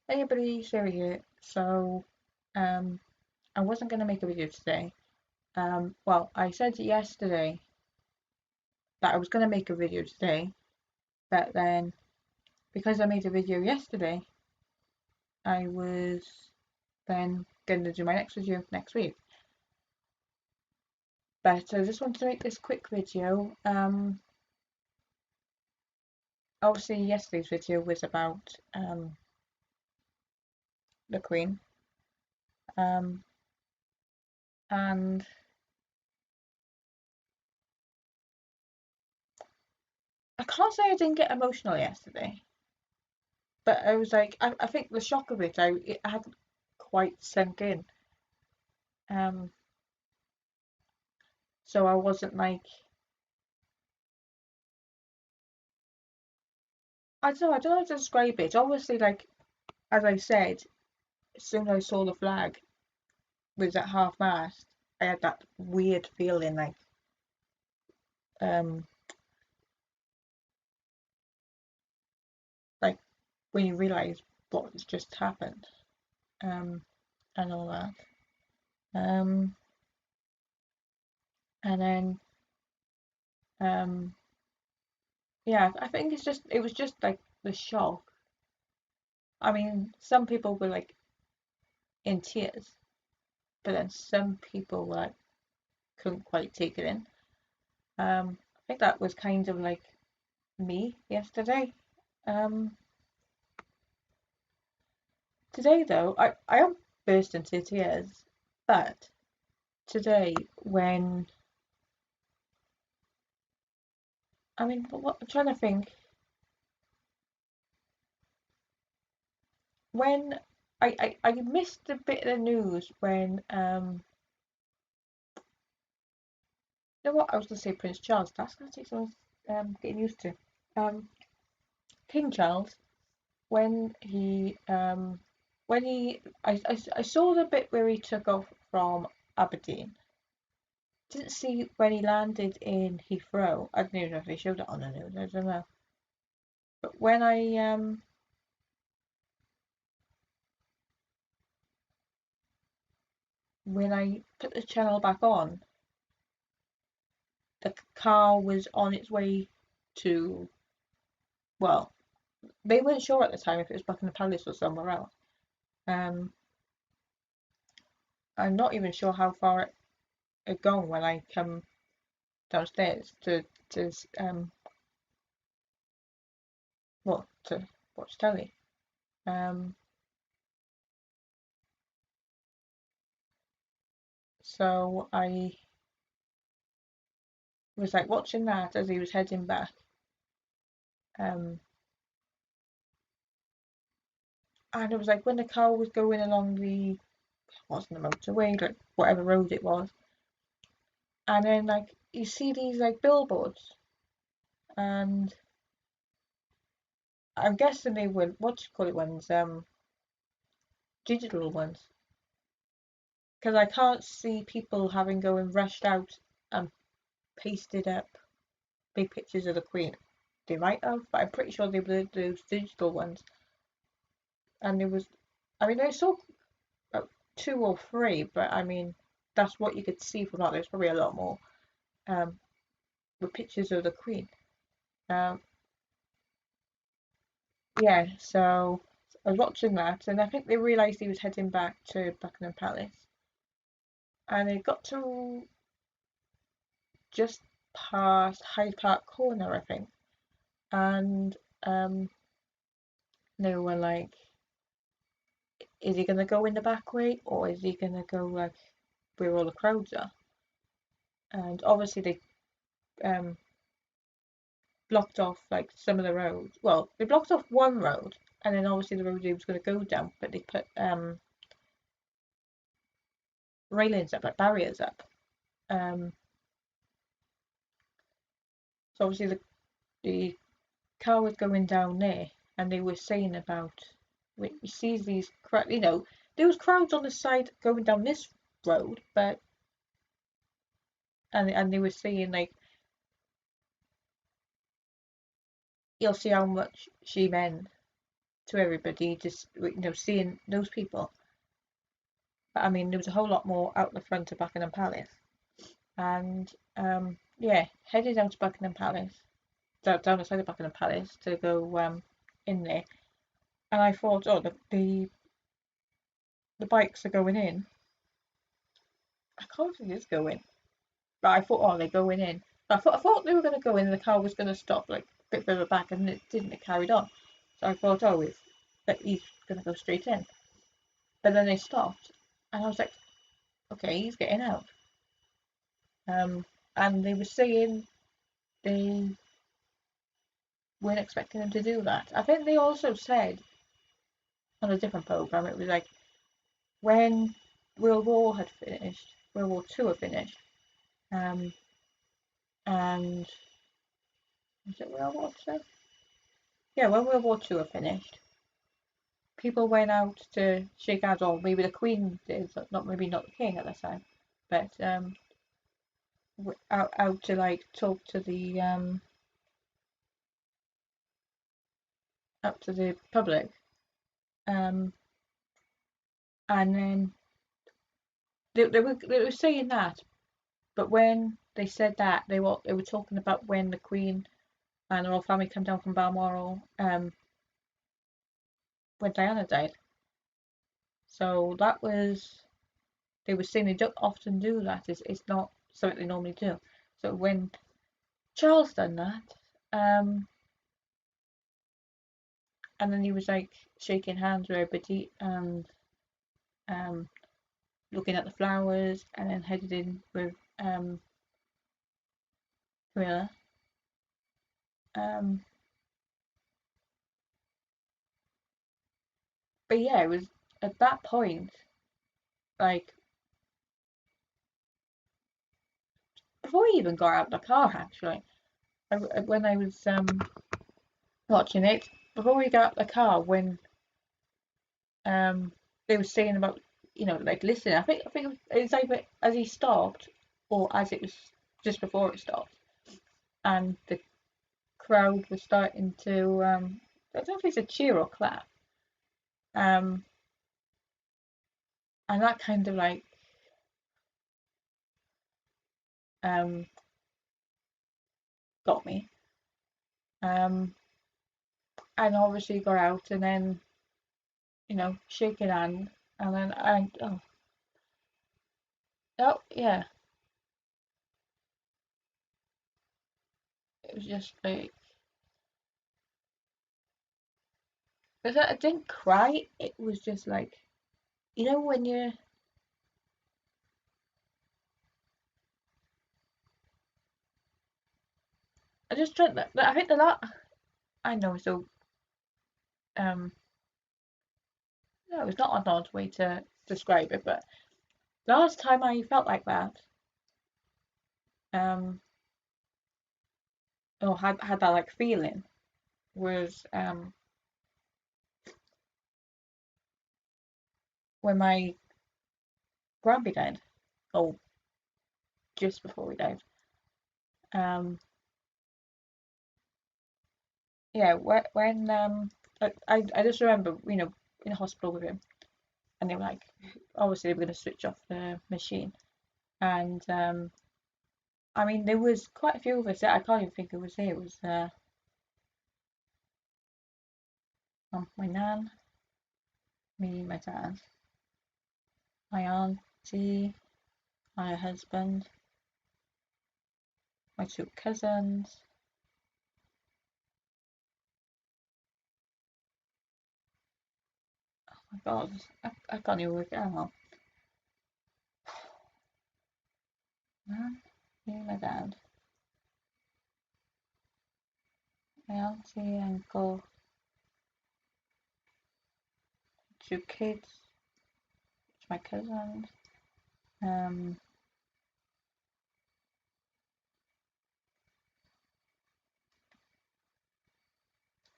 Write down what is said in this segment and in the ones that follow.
Hey everybody, Sarah here. Um, I wasn't going to make a video today. Well, I said yesterday that I was going to make a video today, but then because I made a video yesterday, I was then going to do my next video next week. But I just wanted to make this quick video. Obviously, yesterday's video was about the Queen, um, and I can't say I didn't get emotional yesterday. But I was like, I think the shock of it hadn't quite sunk in. Um, so I wasn't like, I don't know how to describe it. Obviously, like, as I said, as soon as I saw the flag was at half mast, I had that weird feeling um, like when you realise what's just happened, um, and all that. Um, and then, um, yeah, I think it was just like the shock. I mean, some people were like in tears, but then some people like couldn't quite take it in. I think that was kind of like me yesterday. Um, Today though, I am burst into tears, but today when what I'm trying to think when I missed a bit of the news when you know what I was gonna say Prince Charles. That's gonna take some getting used to. Um, King Charles when he I saw the bit where he took off from Aberdeen. Didn't see when he landed in Heathrow. I don't even know if they showed it on the news. I don't know. But when I put the channel back on, the car was on its way to, well, they weren't sure at the time if it was Buckingham Palace or somewhere else. Um, I'm not even sure how far it had gone when I come downstairs to to watch telly. Um, so I was like watching that as he was heading back. Um, and it was like when the car was going along the wasn't a motorway, like whatever road it was, and then like you see these like billboards, and I'm guessing they were what do you call it ones, digital ones, because I can't see people having going rushed out and pasted up big pictures of the Queen. They might have, but I'm pretty sure they were those digital ones. And there was, I mean, I saw two or three, but I mean, that's what you could see from that. There's probably a lot more um, with pictures of the Queen. Um, yeah, so I was watching that, and I think they realised he was heading back to Buckingham Palace, and they got to just past Hyde Park Corner, I think, and um, they were like, "Is he gonna go in the back way, or is he gonna go like where all the crowds are?" And obviously they um blocked off like some of the roads. Well, they blocked off one road, and then obviously the road he was gonna go down, but they put railings up, like barriers up. Um, so obviously the car was going down there, and they were saying about when you see these there was crowds on the side going down this road, but and they were saying like you'll see how much she meant to everybody, just seeing those people. But I mean, there was a whole lot more out the front of Buckingham Palace, and yeah, headed down to Buckingham Palace, down the side of Buckingham Palace to go in there, and I thought, oh, the bikes are going in. I can't think it's going, but I thought, oh, they're going in. I thought they were going to go in, and the car was going to stop like a bit further back, and it didn't. It carried on. So I thought, oh, he's going to go straight in. But then they stopped, and I was like, okay, he's getting out. And they were saying they weren't expecting him to do that. I think they also said on a different program, it was like when World War Two had finished, and was it World War Two? Yeah, when World War Two had finished, people went out to shake hands, or maybe the Queen did, not maybe not the King at the time, but out to like talk to the up to the public, um, and then they were saying that, but when they said that, they were talking about when the Queen and the royal family came down from Balmoral, when Diana died. So that was, they were saying they don't often do that. It's not something they normally do. So when Charles done that, and then he was like shaking hands with everybody and um, looking at the flowers, and then headed in with Camilla. Um, but yeah, it was at that point, like before he even got out of the car, actually, when I was watching it, before we got out of the car, when they were saying about, like listening. I think it was either as he stopped or as it was just before it stopped, and the crowd was starting to I don't know if it's a cheer or clap, um, and that kind of like um got me, um, and obviously got out, and then shaking hand, and then oh yeah, it was just like, because I didn't cry. It was just like, when you, I just tried that. I think the lot. I know. So no, it's not an odd way to describe it, but the last time I felt like that, um, or had that like feeling, was when my grandpa died, or just before he died. Um, yeah, when I just remember, in the hospital with him, and they were like, obviously they were going to switch off the machine, and I mean there was quite a few of us there. I can't even think who was there. It was my nan, me, my dad, my auntie, my husband, my two cousins. Oh my God, I can't even work it out. Man, me, my dad, my auntie, uncle, two kids, my cousins. Um,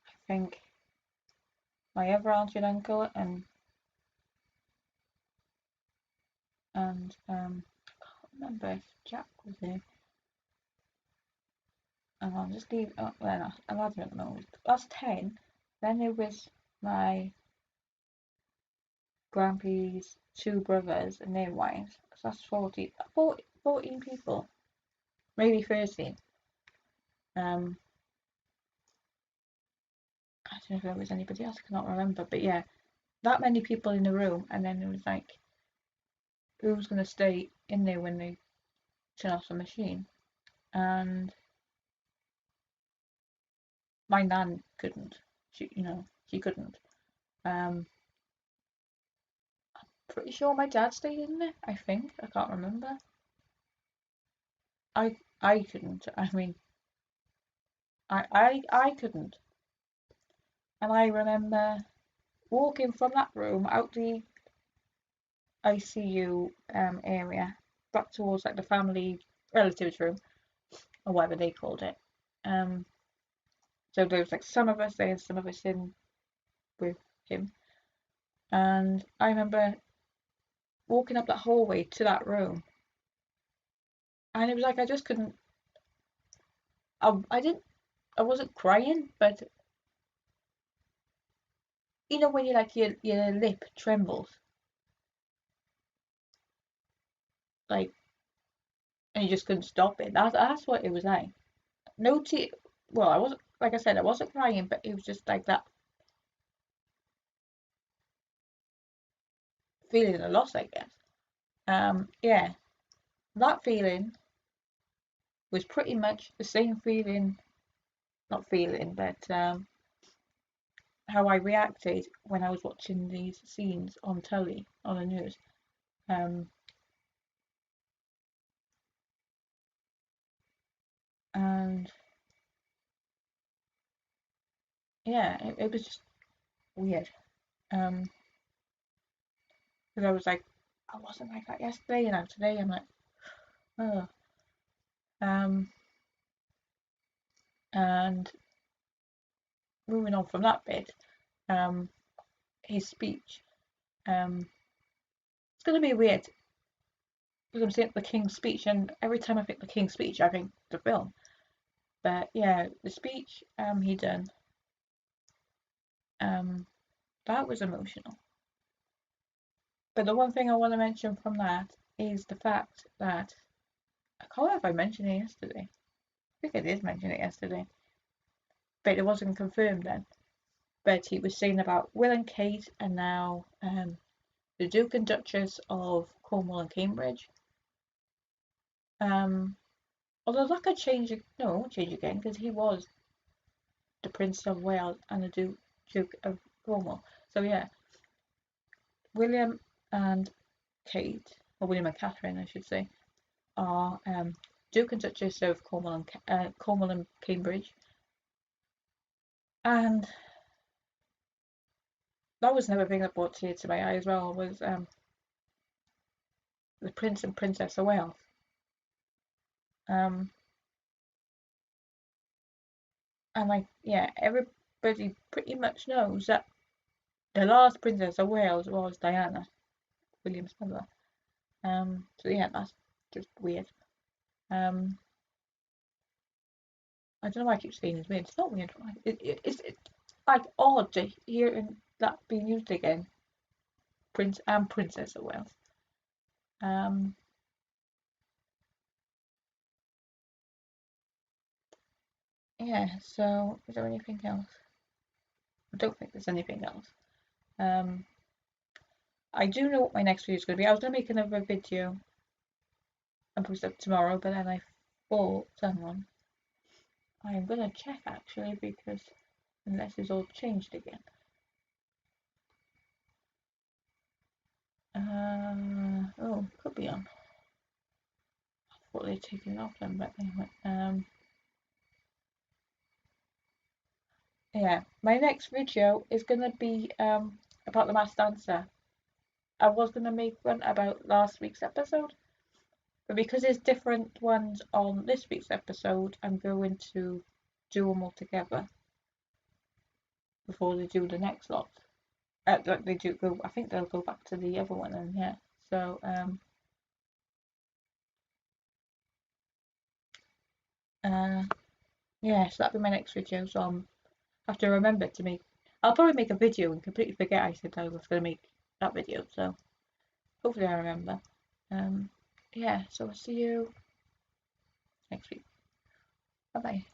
I think my other auntie and uncle, and I can't remember if Jack was there. And I'll just leave. Oh, well, no, I'll add him at the moment. That's 10. Then there was my grandpa's two brothers and their wives. So that's 14 people, maybe 13. Um, I don't know if there was anybody else, I cannot remember, but yeah, that many people in the room, and then it was like, who's going to stay in there when they turn off the machine? And my nan couldn't. She couldn't. Um, Pretty sure my dad stayed in there. I think I can't remember. I couldn't. I mean, I couldn't. And I remember walking from that room out the ICU area back towards like the family relatives room or whatever they called it. Um, so there was like some of us there and some of us in with him. And I remember walking up that hallway to that room, and it was like I just couldn't. I didn't. I wasn't crying, but when you like your lip trembles, like, and you just couldn't stop it. That's what it was like. No tear. Well, I wasn't, like I said, I wasn't crying, but it was just like that feeling of loss, I guess. Yeah, that feeling was pretty much the same feeling, not feeling, but how I reacted when I was watching these scenes on telly, on the news. Um, and yeah, it was just weird. Because I was like, I wasn't like that yesterday, today I'm like, oh. And moving on from that bit, um, his speech. It's going to be weird because I'm saying the King's Speech, and every time I think the King's Speech, I think the film. But yeah, the speech he done, um, that was emotional. But the one thing I want to mention from that is the fact that I can't remember if I mentioned it yesterday. I think I did mention it yesterday, but it wasn't confirmed then. But he was saying about Will and Kate, and now the Duke and Duchess of Cornwall and Cambridge. Although that could change, no, it won't change again because he was the Prince of Wales and the Duke of Cornwall. So yeah, William and Kate, or William and Catherine, I should say, are Duke and Duchess of Cornwall and Cambridge, and that was another thing that brought tears to my eye as well. Was the Prince and Princess of Wales. Um, and like, yeah, everybody pretty much knows that the last Princess of Wales was Diana, William's mother. So yeah, that's just weird. Um, I don't know why I keep saying it's weird. It's not weird. It's like odd to hear that being used again. Prince and Princess of Wales. Um, yeah. So is there anything else? I don't think there's anything else. Um, I do know what my next video is going to be. I was going to make another video and post it tomorrow, but then I thought, hang on, I'm going to check actually because unless it's all changed again. Oh, could be on. I thought they'd taken it off then, but anyway. Yeah, my next video is gonna be about the Masked Dancer. I was gonna make one about last week's episode, but because there's different ones on this week's episode, I'm going to do them all together before they do the next lot. They do go. I think they'll go back to the other one, and yeah. So yeah, so that'll be my next video. So I have to remember to make I'll probably make a video and completely forget I said I was going to make that video, so hopefully I remember. Yeah, so I'll see you next week. Bye bye.